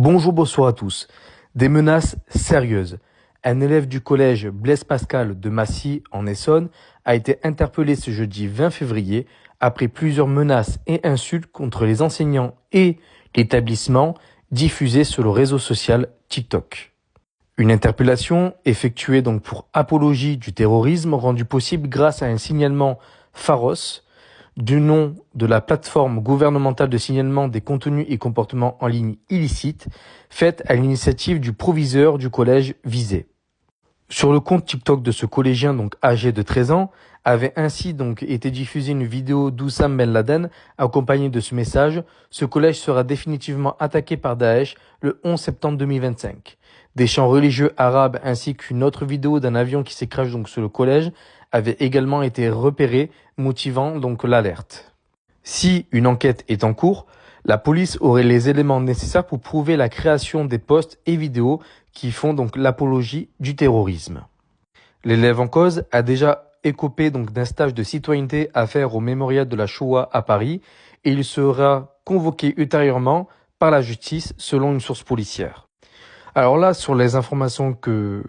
Bonjour, bonsoir à tous. Des menaces sérieuses. Un élève du collège Blaise Pascal de Massy, en Essonne, a été interpellé ce jeudi 20 février après plusieurs menaces et insultes contre les enseignants et l'établissement diffusées sur le réseau social TikTok. Une interpellation effectuée donc pour apologie du terrorisme rendue possible grâce à un signalement Pharos du nom de la plateforme gouvernementale de signalement des contenus et comportements en ligne illicites, faite à l'initiative du proviseur du collège visé. Sur le compte TikTok de ce collégien, donc âgé de 13 ans, avait ainsi donc été diffusée une vidéo d'Oussam Ben Laden accompagnée de ce message: ce collège sera définitivement attaqué par Daesh le 11 septembre 2025. Des chants religieux arabes ainsi qu'une autre vidéo d'un avion qui s'écrase donc sur le collège avaient également été repérés, motivant donc l'alerte. Si une enquête est en cours, la police aurait les éléments nécessaires pour prouver la création des posts et vidéos qui font donc l'apologie du terrorisme. L'élève en cause a déjà écopé donc d'un stage de citoyenneté à faire au mémorial de la Shoah à Paris et il sera convoqué ultérieurement par la justice selon une source policière. Alors là, sur les informations que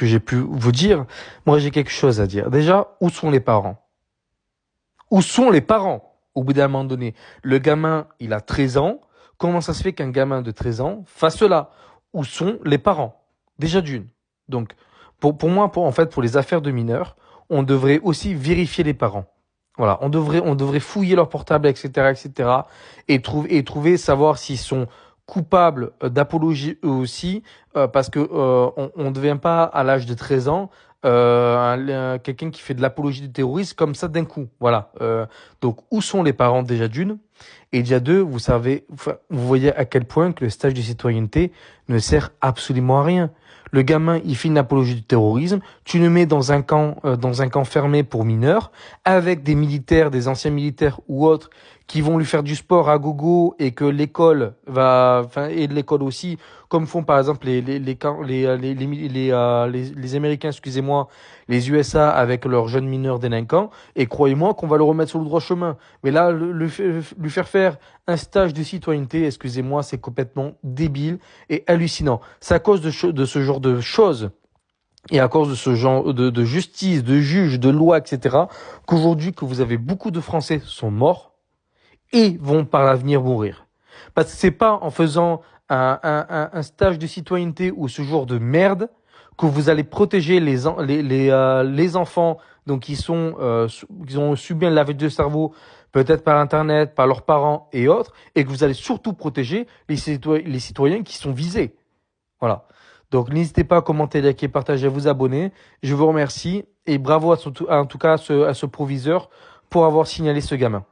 j'ai pu vous dire, moi j'ai quelque chose à dire. Déjà, où sont les parents? Où sont les parents? Au bout d'un moment donné, le gamin, il a 13 ans. Comment ça se fait qu'un gamin de 13 ans fasse cela? Où sont les parents? Déjà d'une. Donc, pour moi, pour les affaires de mineurs, on devrait aussi vérifier les parents. Voilà, on devrait fouiller leur portable, etc., et trouver, savoir s'ils sont coupables d'apologie eux aussi, parce que on ne devient pas à l'âge de 13 ans quelqu'un qui fait de l'apologie du terrorisme comme ça d'un coup. Voilà. Donc où sont les parents déjà d'une, et déjà deux, vous voyez à quel point que le stage de citoyenneté ne sert absolument à rien. Le gamin, il fait une apologie du terrorisme, tu le mets dans un camp fermé pour mineurs, avec des militaires, des anciens militaires ou autres, qui vont lui faire du sport à gogo et que l'école et l'école aussi, comme font par exemple les Américains, excusez-moi, les USA avec leurs jeunes mineurs délinquants, et croyez-moi qu'on va le remettre sur le droit chemin. Mais là, lui faire un stage de citoyenneté, excusez-moi, c'est complètement débile et hallucinant. C'est à cause de ce genre de choses et à cause de ce genre de justice, de juges, de lois, etc., qu'aujourd'hui, que vous avez beaucoup de Français sont morts et vont par l'avenir mourir. Parce que c'est pas en faisant un stage de citoyenneté ou ce genre de merde que vous allez protéger les enfants donc qui ont subi un lavage de cerveau, peut-être par Internet, par leurs parents et autres, et que vous allez surtout protéger les citoyens qui sont visés. Voilà. Donc n'hésitez pas à commenter, liker, partager, à vous abonner. Je vous remercie et bravo en tout cas à ce proviseur pour avoir signalé ce gamin.